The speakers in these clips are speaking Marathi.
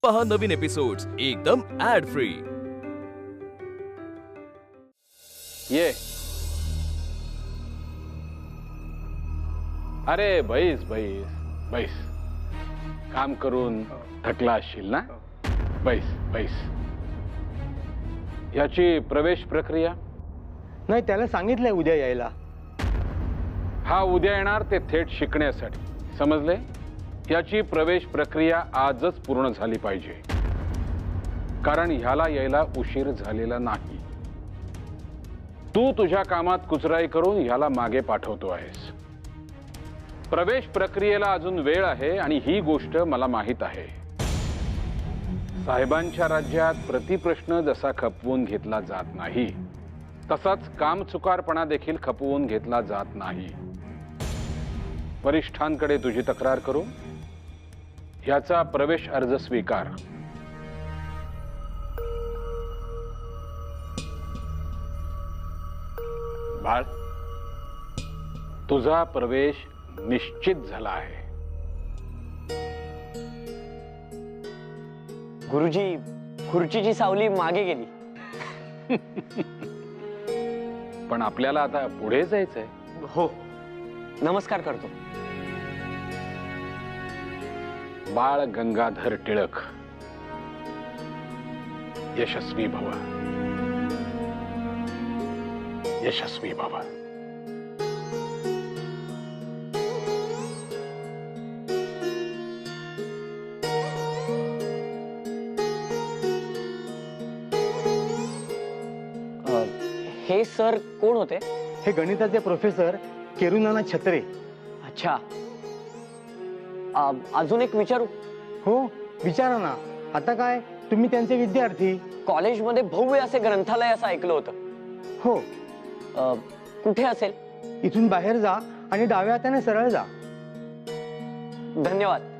पहा नवीन एपिसोड्स एकदम ऍड फ्री। ये अरे बैस बैस बैस, काम करून थकला असशील ना? बैस बैस। याची प्रवेश प्रक्रिया? नाही, त्याला सांगितलंय उद्या यायला. हा उद्या येणार ते थेट शिकण्यासाठी, समजले? याची प्रवेश प्रक्रिया आजच पूर्ण झाली पाहिजे, कारण ह्याला यायला उशीर झालेला नाही. तू तुझ्या कामात कुचराई करून ह्याला मागे पाठवतो आहेस. प्रवेश प्रक्रियेला अजून वेळ आहे आणि ही गोष्ट मला माहित आहे. साहेबांच्या राज्यात प्रतिप्रश्न जसा खपवून घेतला जात नाही, तसाच कामचुकारपणा देखील खपवून घेतला जात नाही. वरिष्ठांकडे तुझी तक्रार करू, याचा प्रवेश अर्ज स्वीकार. बाळ, तुझा प्रवेश निश्चित झाला आहे. गुरुजी, खुर्चीची सावली मागे गेली. पण आपल्याला आता पुढे जायचंय. हो, नमस्कार करतो. बाळ गंगाधर टिळक, यशस्वी भव, यशस्वी भव. हे सर कोण होते? हे गणिताचे प्रोफेसर केरुनाना छत्रे. अच्छा, अजून एक विचारू? हो, विचारा ना. आता काय, तुम्ही त्यांचे विद्यार्थी. कॉलेजमध्ये भव्य असे ग्रंथालय असं ऐकलं होतं. हो, कुठे असेल? इथून बाहेर जा आणि डाव्या हाताने सरळ जा. धन्यवाद.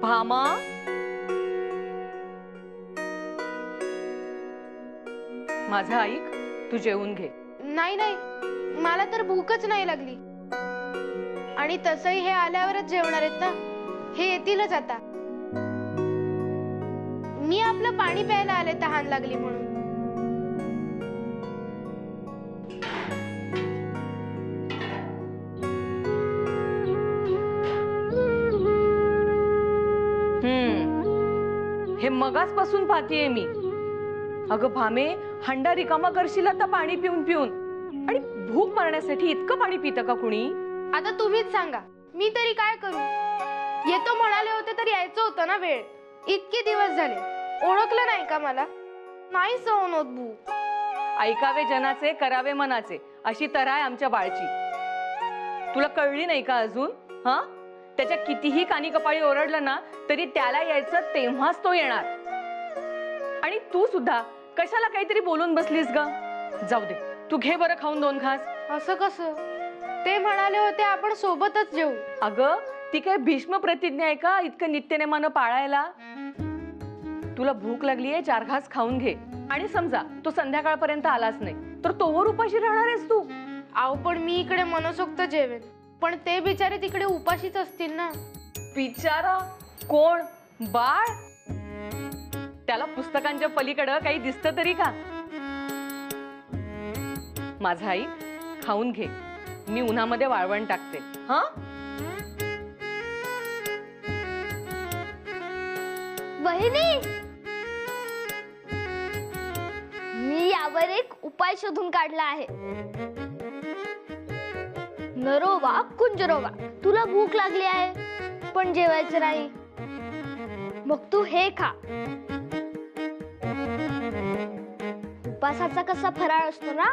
भामा, माझं ऐक, तू जेवून घे. नाही नाही, मला तर भूकच नाही लागली. आणि तसंही हे आल्यावरच जेवणार आहेत ना, हे येतीलच आता. मी आपलं पाणी प्यायला आले, तहान लागली म्हणून. हे मगासपासून पाहतीये मी. अगं भामे, हंडा रिकामा करशील आता पाणी पिऊन पिऊन. आणि भूक मारण्यासाठी इतकं पाणी पितं का कुणी? आता तुम्हीच सांगा, मी तरी काय करू? येतो म्हणाले होते तर यायचं होतं ना वेळ. इतके दिवस झाले, ओळखलं नाही का मला? नाही सहन होत भूक. ऐकावे जनाचे, करावे मनाचे, अशी तऱ्हा आहे आमच्या बाळची. तुला कळली नाही का अजून? हा, त्याच्या कितीही कानी कपाळी ओरडलं ना तरी त्याला यायचं तेव्हाच तो येणार. आणि तू सुद्धा कशाला काहीतरी बोलून बसलीस ग? जाऊ दे, तू घे बरं खाऊन 2 घास. असं कसं? ते म्हणाले होते आपण सोबतच जेवू. अगं, ती काय भीष्म प्रतिज्ञा आहे का इतकं नित्यनेमानं पाळायला? तुला भूक लागलीये, 4 घास खाऊन घे. आणि समजा तो संध्याकाळपर्यंत आलाच नाही तर तोवर उपाशी राहणार आहेस तू. आव, पण मी इकडे मनसोक्त जेवेन, पण ते बिचारे तिकडे उपाशीच असतील ना. बिचारा कोण? बाळ? त्याला पुस्तकांच्या पलीकडे काही दिसतं तरी का? माझा आई, खाऊन घे, मी उन्हामध्ये वाळवण टाकते. हा, वहिनी, मी यावर एक उपाय शोधून काढला आहे. नरोवा कुंजरोवा, तुला भूक लागली आहे पण जेवायचं नाही, मग तू हे खा. उपासाचा कसा फराळ असतो ना,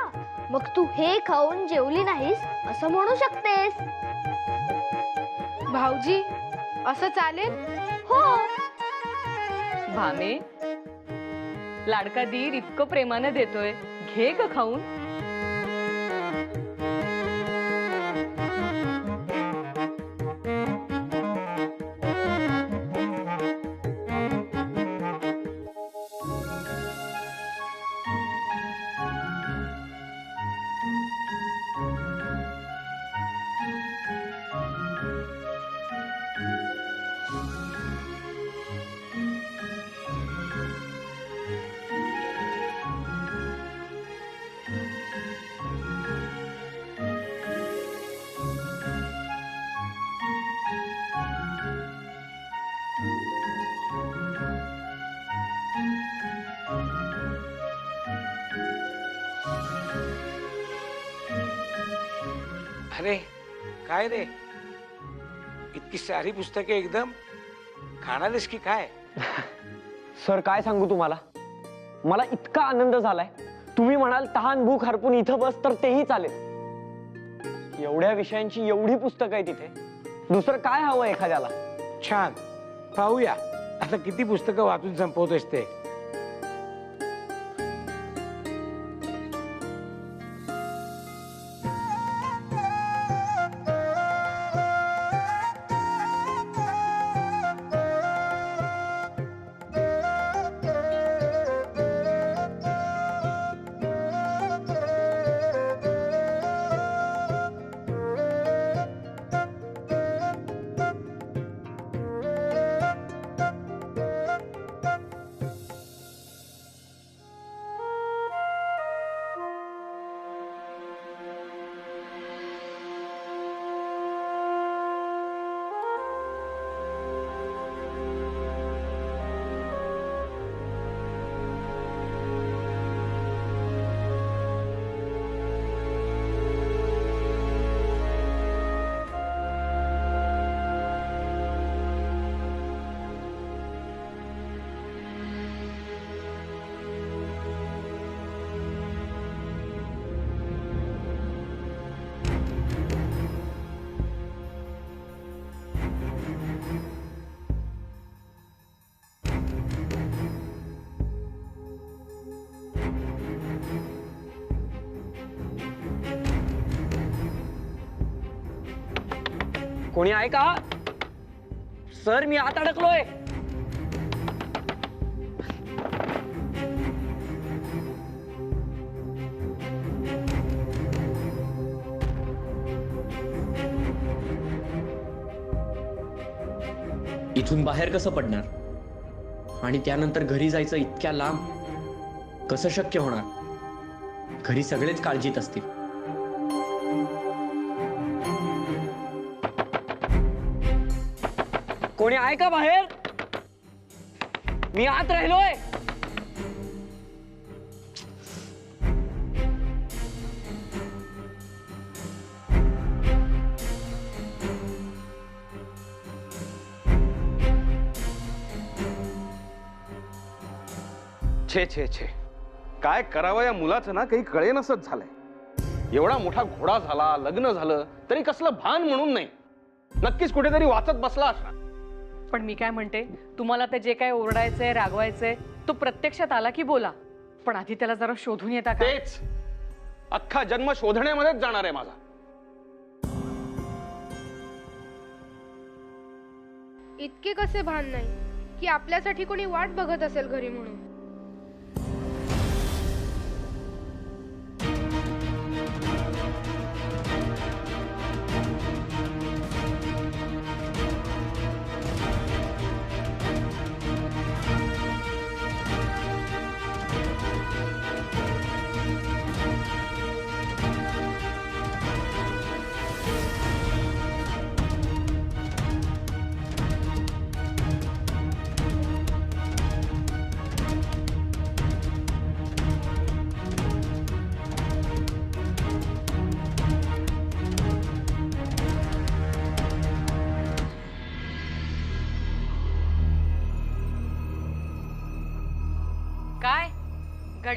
मग तू हे खाऊन जेवली नाहीस असं म्हणू शकतेस. भाऊजी असं चालेल? हो. भामे, लाडका दीर इतकं प्रेमानं देतोय, घे ग खाऊन. अरे काय रे, इतकी सारी पुस्तके एकदम खाणारेस की काय? सर काय सांगू तुम्हाला, मला इतका आनंद झालाय. तुम्ही म्हणाल तहान भूक हरपून इथं बस तर तेही चालेल. एवढ्या विषयांची एवढी पुस्तकं आहेत तिथे, दुसरं काय हवं एखाद्याला. छान, पाहूया आता किती पुस्तकं वाचून संपवतोस ते. कोणी आहे का? सर मी आत अडकलोय. इथून बाहेर कसं पडणार? आणि त्यानंतर घरी जायचं इतक्या लांब कसं शक्य होणार? घरी सगळेच काळजीत असतील. कोणी आहे का बाहेर? मी आत राहिलोय. छे छे छे, काय करावं या मुलाचं ना काही कळेनसच झालंय. एवढा मोठा घोडा झाला, लग्न झालं तरी कसलं भान म्हणून नाही. नक्कीच कुठेतरी वाचत बसला असणार. पण मी काय म्हणते, तुम्हाला ते जे काय ओरडायचंय रागवायचंय तो प्रत्यक्षात आला की बोला, पण आधी त्याला जरा शोधून येता का? तेच अख्खा जन्म शोधण्यामध्येच जाणार आहे माझा. इतके कसे भान नाही की आपल्यासाठी कोणी वाट बघत असेल घरी म्हणून?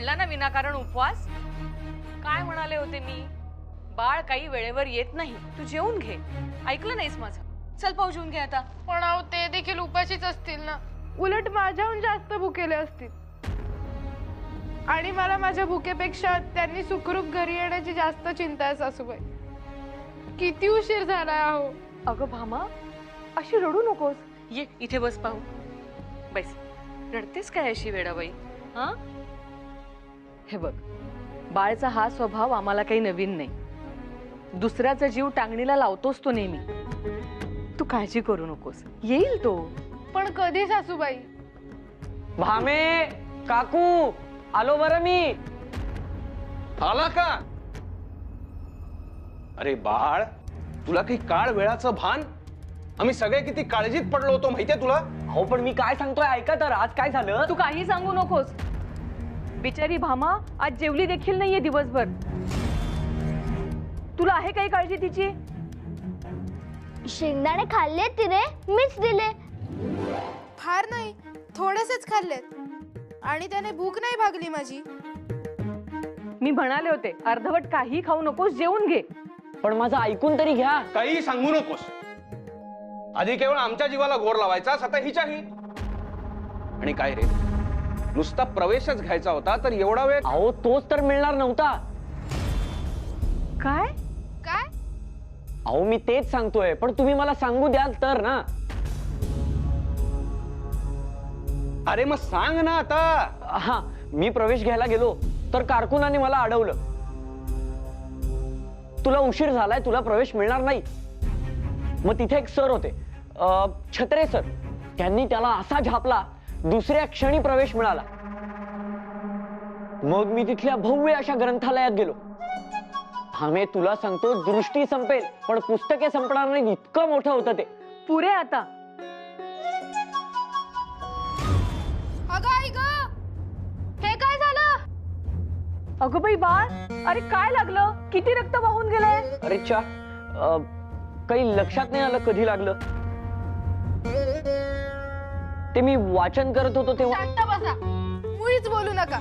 पडला ना विनाकारण उपवास. काय म्हणाले होते मी, बाळ काही वेळेवर येत नाही, तू जेवून घे. ऐकलं नाहीस माझं. चल पाहू जेवून घे आता. पण अहो ते देखील उपाशीच असतील ना, उलट माझ्याहून जास्त भुकेले असतील. आणि मला माझ्या भुकेपेक्षा त्यांनी सुखरूप घरी येण्याची जास्त चिंता आहे सासूबाई. किती उशीर झालाय अहो. अगं भामा, अशी रडू नकोस. ये इथे बस पाहू. बैस. रडतेस काय अशी वेडाबाई? हा, हे बघ, बाळचा हा स्वभाव आम्हाला काही नवीन नाही. दुसऱ्याचा जीव टांगणीला लावतोस तो नेहमी. तू काळजी करू नकोस, येईल तो. पण कधी सासूबाई? भामे, काकू, आलो बरं मी. आला का? अरे बाळ, तुला काही काळ वेळाचं भान? आम्ही सगळे किती काळजीत पडलो होतो माहितीये तुला? हो पण मी काय सांगतोय ऐका तर. आज काय झालं? तू काही सांगू नकोस. बिचारी भामा आज जेवली देखील नाहीये दिवसभर. तुला आहे काही काळजी तिची? शेंगदाणे खाल्ले तिने, मीच दिले. फार नाही, थोडेसेच खाल्लेत. आणि त्याने भूक नाही भागली माझी. मी म्हणाले होते अर्धवट काही खाऊ नकोस, जेवून घे. पण माझं ऐकून तरी घ्या. काही सांगू नकोस. आधी केवळ आमच्या जीवाला गोर लावायचा, आता हिच्याही. आणि काय रे, नुसता प्रवेशच घ्यायचा होता तर एवढा वेळ? अहो तोच तर मिळणार नव्हता. काय काय? अहो मी तेच सांगतोय, पण तुम्ही मला सांगू द्याल तर ना. अरे मग सांग ना आता. हा, मी प्रवेश घ्यायला गेलो तर कारकुनाने मला अडवलं. तुला उशीर झालाय, तुला प्रवेश मिळणार नाही. मग तिथे एक सर होते, छत्रे सर. त्यांनी त्याला असा झापला, दुसऱ्या क्षणी प्रवेश मिळाला. मग मी तिथल्या भव्य अशा ग्रंथालयात गेलो. आम्ही तुला सांगतो, दृष्टी संपेल पण पुस्तके संपणार नाही, इतकं मोठं होतं ते. पुरे आता. अगं आई गं, हे काय झालं? अगं बाई बाळ, अरे काय लागलं? किती रक्त वाहून गेलंय? अरे चा, काही लक्षात नाही आलं कधी लागलं. ते मी वाचन करत होतो तेव्हा. शांत बसा, मुळीच बोलू नका.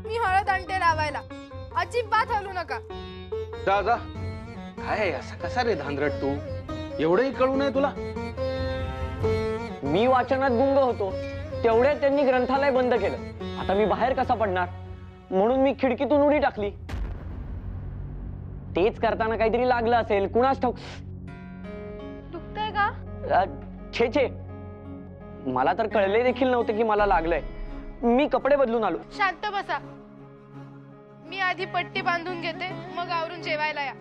मी हळद आणते लावायला, अजिबात हलू नका. जा जा. काय असा कसा रे धांदरट तू? एवढंही कळू नये तुला? मी वाचनात गुंग होतो, तेवढ्यात त्यांनी ग्रंथालय बंद केलं. आता मी बाहेर कसा पडणार? म्हणून मी खिडकीतून उडी टाकली. तेच करताना काहीतरी लागलं असेल, कुणास ठाऊक. दुखतंय का? छे छे, मला तर कळले देखील नव्हते की मला लागलंय. मी कपडे बदलून आलो. शांत बसा, मी आधी पट्टी बांधून घेते, मग आवरून जेवायला या.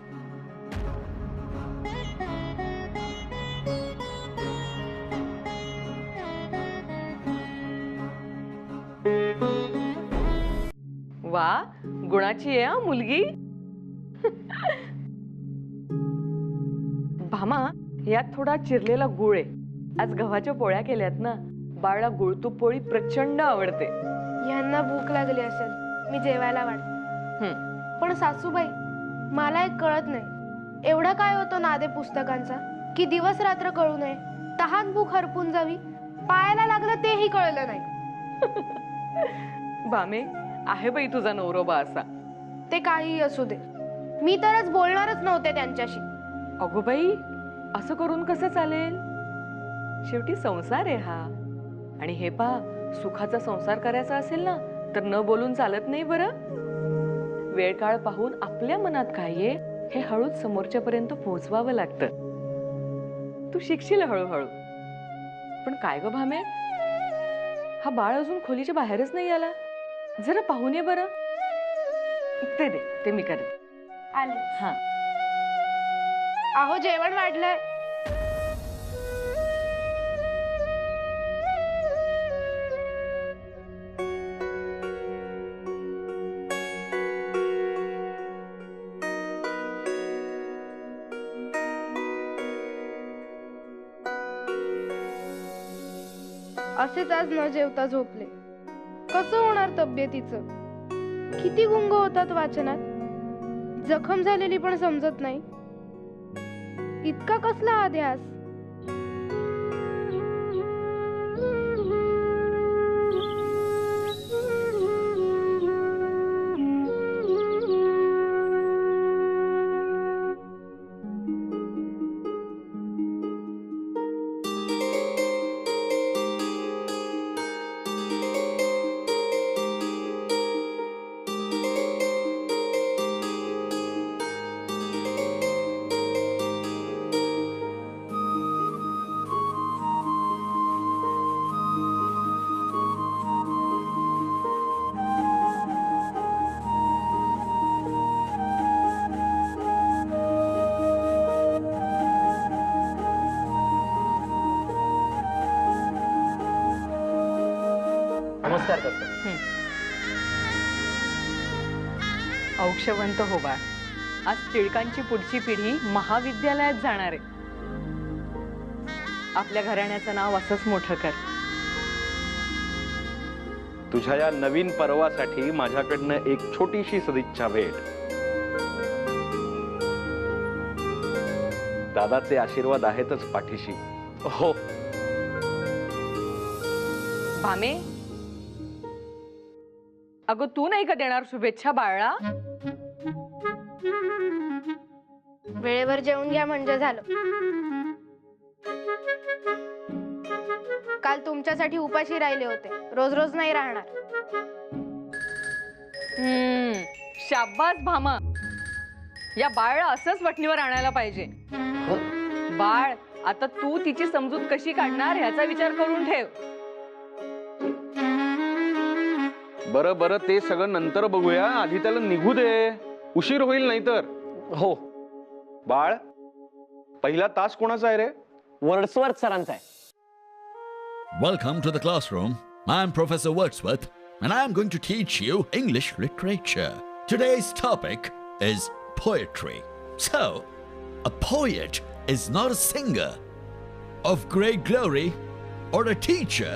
वा, गुणाची आहे हा मुलगी. भामा, यात थोडा चिरलेला गुळ आहे. आज गव्हाच्या पोळ्या केल्यात ना, बाळला गुळतूप पोळी प्रचंड आवडते. यांना भूक लागली असेल, मी जेवायला वाढ. पण सासूबाई, मला एक कळत नाही, एवढा काय होतो नादे पुस्तकांचा की दिवस रात्र कळू नये, तहान भूक हरपून जावी, पायाला लागलं तेही कळलं नाही. भामे, आहे बाई तुझा नवरोबा असा. ते काही असू दे, मी तरच बोलणारच नव्हते त्यांच्याशी. अगो बाई, असं करून कसं चालेल? शेवटी संसार आहे हा. आणि हे पहा, सुखाचा संसार करायचा असेल ना, तर न बोलून चालत नाही बरं. वेळ काळ पाहून आपल्या मनात काय आहे हे हळूच समोरच्या पर्यंत पोहोचवावं लागतं. तू शिकशील हळूहळू. पण काय ग भामे, हा बाळ अजून खोलीच्या बाहेरच नाही आला. जरा पाहून ये बरं. ते दे, ते मी करते. आले. हा, अहो जेवण वाढलंय. असेच आज न जेवता झोपले. कसं होणार तब्येतीचं? किती गुंग होतात वाचनात. जखम झालेली पण समजत नाही. इतका कसला हा ध्यास? औक्षवंत हो बाळ. आज टिळकांची पुढची पिढी महाविद्यालयात जाणार आहे. आपल्या घराण्याचं नाव असंच मोठं कर. तुझ्या या नवीन पर्वासाठी माझ्याकडनं एक छोटीशी सदिच्छा भेट. दादाचे आशीर्वाद आहेतच पाठीशी. हो. भामे, अगं तू नाही का देणार शुभेच्छा बाळा? वेळेवर जेवून घ्या म्हणजे झालं. काल तुमच्यासाठी उपाशी राहिले होते, रोज रोज नाही राहणार. शाबास भामा, या बाळला असंच वठणीवर आणायला पाहिजे. बाळ, आता तू तिची समजूत कशी काढणार ह्याचा विचार करून ठेव. बरं बरं, ते सगळं नंतर बघूया. आधी त्याला निघू दे, उशीर होईल नाही तर. हो. बाळ, पहिला तास कोणाचा आहे रे? वर्ड्सवर्थ सरांचा आहे. Welcome to the classroom. I'm Professor Wordsworth, and I'm going to teach you English literature. Today's topic is poetry. So, a poet is not a singer of great glory or a teacher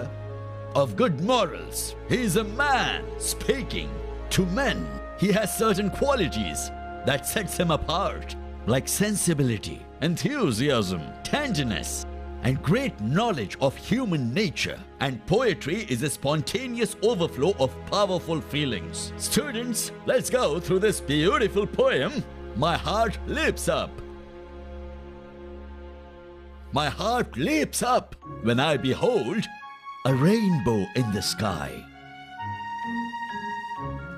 of good morals. He is a man speaking to men. He has certain qualities that sets him apart, like sensibility, enthusiasm, tenderness, and great knowledge of human nature. And poetry is a spontaneous overflow of powerful feelings. Students, let's go through this beautiful poem. My heart leaps up. My heart leaps up when I behold a rainbow in the sky.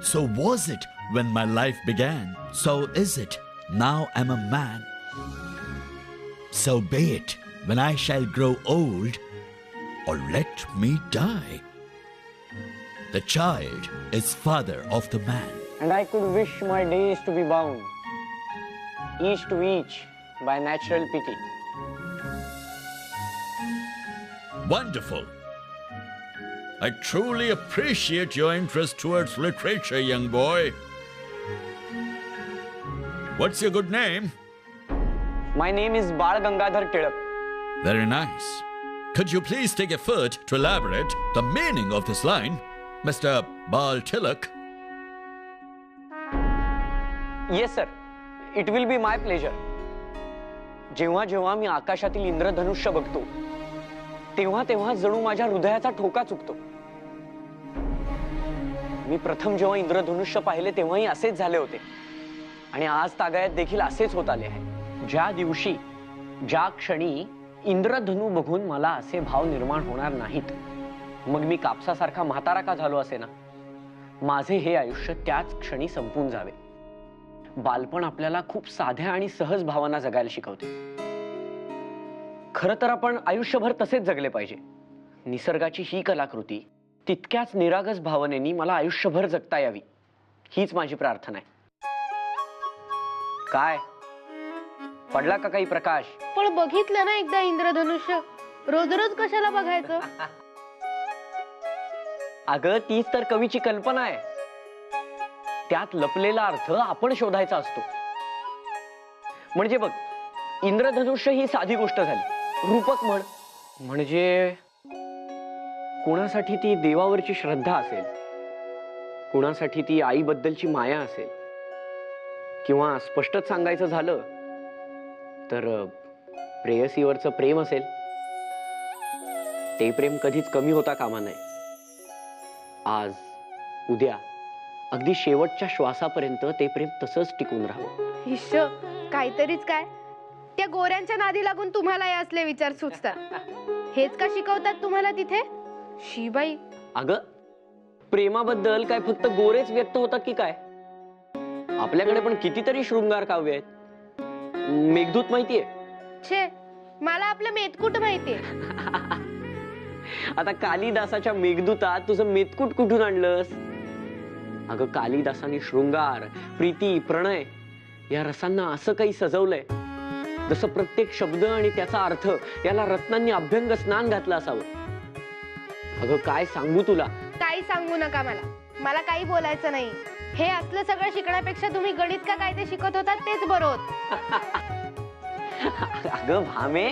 So was it when my life began. So is it now I'm a man. So be it when I shall grow old, or let me die. The child is father of the man. And I could wish my days to be bound, each to each, by natural pity. Wonderful. I truly appreciate your interest towards literature, young boy. What's your good name? My name is Bal Gangadhar Tilak. Very nice. Could you please take effort to elaborate the meaning of this line, Mr. Bal Tilak? Yes, sir. It will be my pleasure. जेव्हा जेव्हा मी आकाशातील इंद्रधनुष्य बघतो, तेव्हा तेव्हा जणू माझ्या हृदयाचा ठोका चुकतो. मी प्रथम जेव्हा इंद्रधनुष्य पाहिले तेव्हाही असेच झाले होते, आणि आज तागायत देखील असेच होत आले आहे. ज्या दिवशी, ज्या क्षणी इंद्रधनु बघून मला असे भाव निर्माण होणार नाहीत, मग मी कापसासारखा म्हातारा का झालो असे ना, माझे हे आयुष्य त्याच क्षणी संपून जावे. बालपण आपल्याला खूप साध्या आणि सहज भावना जगायला शिकवते. खरं तर आपण आयुष्यभर तसेच जगले पाहिजे. निसर्गाची ही कलाकृती तितक्याच निरागस भावनेनी मला आयुष्यभर जगता यावी, हीच माझी प्रार्थना आहे. काय पडला का काही प्रकाश? पण बघितलं ना एकदा इंद्रधनुष्य, रोज रोज कशाला बघायचं? अगं, तीच तर कवीची कल्पना आहे. त्यात लपलेला अर्थ आपण शोधायचा असतो. म्हणजे बघ, इंद्रधनुष्य ही साधी गोष्ट झाली, रूपक म्हण. म्हणजे कुणासाठी ती देवावरची श्रद्धा असेल, कुणासाठी ती आईबद्दलची माया असेल, किंवा स्पष्टच सांगायचं झालं तर प्रेयसीवरचं प्रेम असेल. ते प्रेम कधीच कमी होता कामा नये. आज, उद्या, अगदी शेवटच्या श्वासापर्यंत ते प्रेम तसंच टिकून राहावं. हिश, काहीतरीच काय. त्या गोऱ्यांच्या नादी लागून तुम्हाला हे असले विचार सुचतात. हेच का शिकवतात तुम्हाला तिथे? शिबाई, अगं, प्रेमाबद्दल काय फक्त गोरेच व्यक्त होतात की काय? आपल्याकडे पण कितीतरी शृंगार काव्य आहेत. मेघदूत माहितीये? छे, मला आपलं मेतकूट माहितीये. आता कालिदासाच्या मेघदूतात तुझं मेतकूट कुठून आणलंस? अगं, कालिदासाने शृंगार, प्रीती, प्रणय या रसांना असं काही सजवलंय जसं प्रत्येक शब्द आणि त्याचा अर्थ याला रत्नांनी अभ्यंग स्नान घातलं असावं. अगं, काय सांगू तुला. काही सांगू नका मला काही बोलायचं नाही. हे असलं सगळं शिकण्यापेक्षा तुम्ही गणित का काय ते शिकत होता तेच बरं होत. अगं भामे,